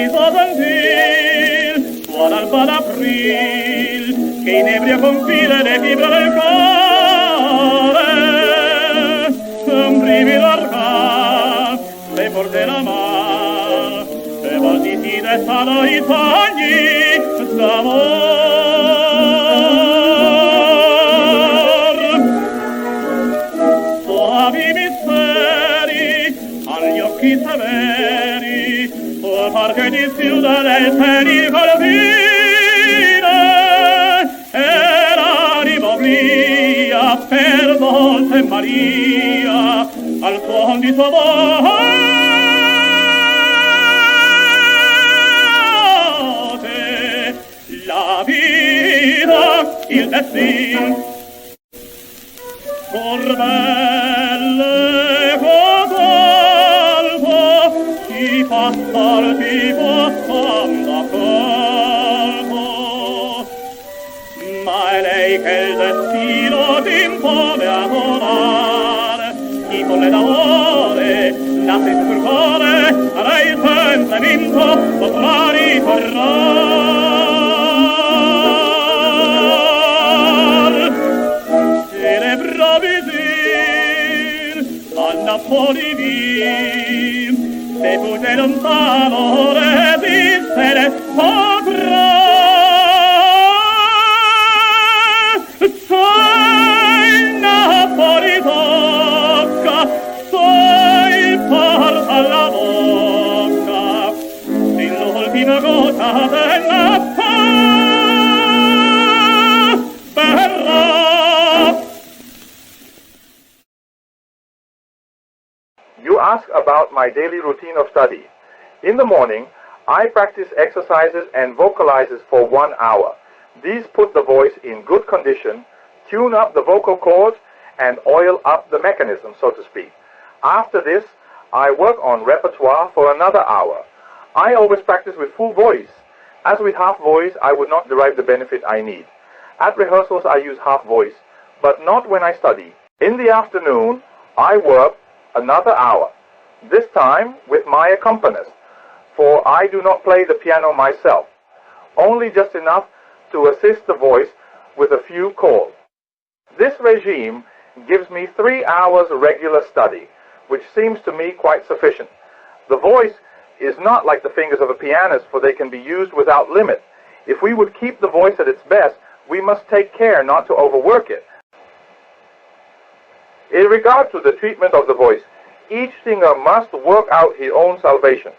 riso gentil suona al badapril che inebria con file le fibre del cuore. Un brivido arca le porte la mano e volti si destano i sogni d'amore. Severi, o perché dischiuda del pericolo fine, e l'anima obblia per volte Maria, al suon di suo voce, la vita, il destin, belle passar tipo d'accordo, ma è lei che il destino ti impone a volar, chi con le d'amore nasce sul cuore, lei senza vinto potrà ritornar. Celebra visir a Napoli vin, se pute lontano resistere potrà. Se Napoli tocca, se porta alla bocca, sin l'ultima gota dell'acqua verrà. You ask about my daily routine of study. In the morning, I practice exercises and vocalizes for 1 hour. These put the voice in good condition, tune up the vocal cords, and oil up the mechanism, so to speak. After this, I work on repertoire for another hour. I always practice with full voice. As with half voice, I would not derive the benefit I need. At rehearsals, I use half voice, but not when I study. In the afternoon, I work another hour, this time with my accompanist, for I do not play the piano myself, only just enough to assist the voice with a few chords. This regime gives me 3 hours regular study, which seems to me quite sufficient. The voice is not like the fingers of a pianist, for they can be used without limit. If we would keep the voice at its best, we must take care not to overwork it. In regard to the treatment of the voice, each singer must work out his own salvation.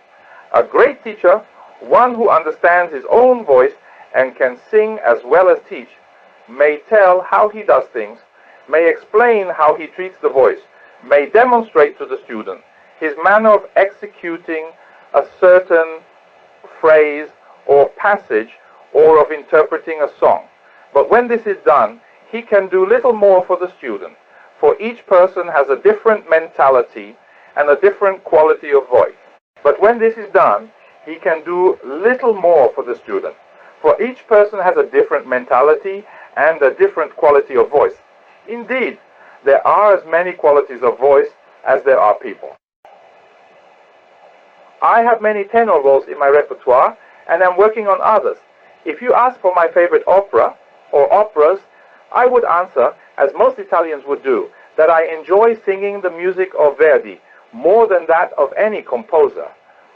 A great teacher, one who understands his own voice and can sing as well as teach, may tell how he does things, may explain how he treats the voice, may demonstrate to the student his manner of executing a certain phrase or passage or of interpreting a song. But when this is done, he can do little more for the student, for each person has a different mentality and a different quality of voice. But when this is done, he can do little more for the student, for each person has a different mentality and a different quality of voice. Indeed, there are as many qualities of voice as there are people. I have many tenor roles in my repertoire, and am working on others. If you ask for my favorite opera or operas, I would answer, as most Italians would do, that I enjoy singing the music of Verdi more than that of any composer.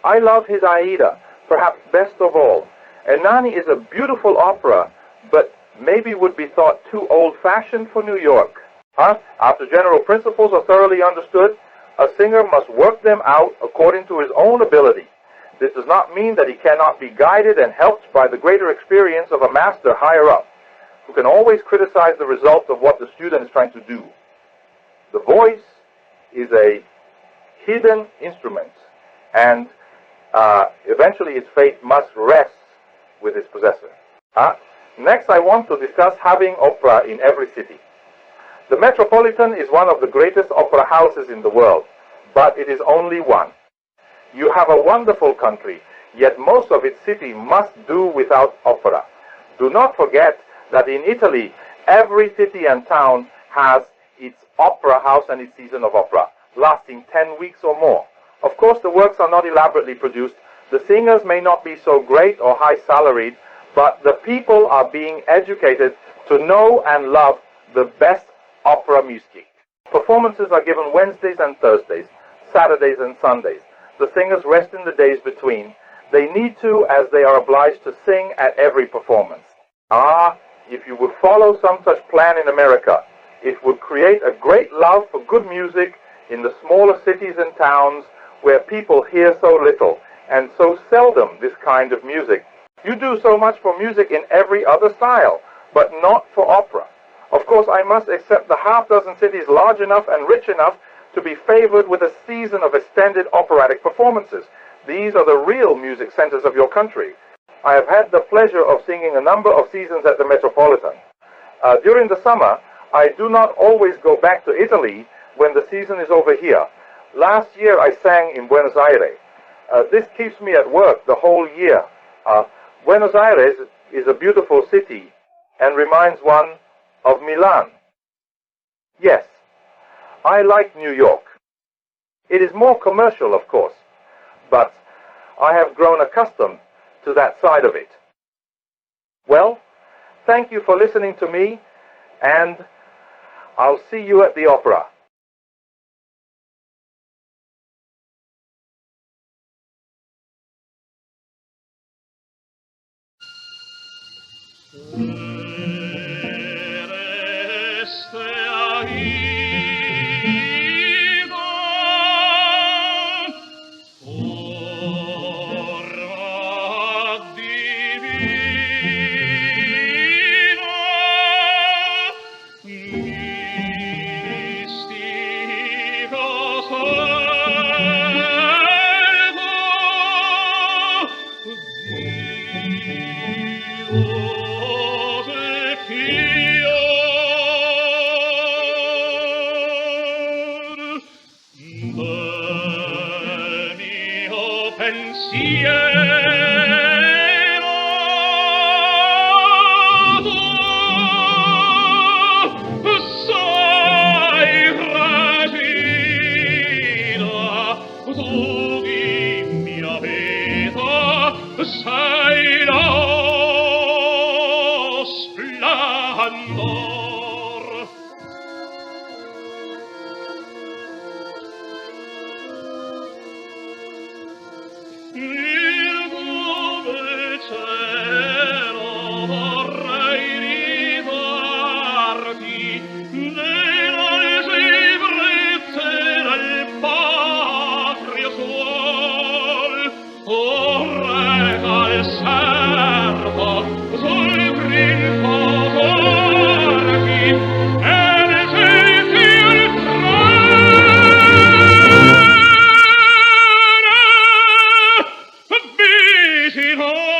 I love his Aida, perhaps best of all. Ernani is a beautiful opera, but maybe would be thought too old-fashioned for New York. After general principles are thoroughly understood, a singer must work them out according to his own ability. This does not mean that he cannot be guided and helped by the greater experience of a master higher up, who can always criticize the result of what the student is trying to do. The voice is a hidden instrument, and eventually its fate must rest with its possessor. Next, I want to discuss having opera in every city. The Metropolitan is one of the greatest opera houses in the world, but it is only one. You have a wonderful country, yet most of its city must do without opera. Do not forget that in Italy, every city and town has its opera house and its season of opera, lasting 10 weeks or more. Of course, the works are not elaborately produced, The singers may not be so great or high salaried, but the people are being educated to know and love the best opera music. Performances are given Wednesdays and Thursdays, Saturdays and Sundays. The singers rest in the days between. They need to, as they are obliged to sing at every performance. If you would follow some such plan in America, it would create a great love for good music in the smaller cities and towns where people hear so little and so seldom this kind of music. You do so much for music in every other style, but not for opera. Of course, I must accept the half-dozen cities large enough and rich enough to be favored with a season of extended operatic performances. These are the real music centers of your country. I have had the pleasure of singing a number of seasons at the Metropolitan. During the summer, I do not always go back to Italy when the season is over here. Last year I sang in Buenos Aires. This keeps me at work the whole year. Buenos Aires is a beautiful city and reminds one of Milan. Yes, I like New York. It is more commercial, of course, but I have grown accustomed to that side of it. Well, thank you for listening to me, and I'll see you at the opera. Vicino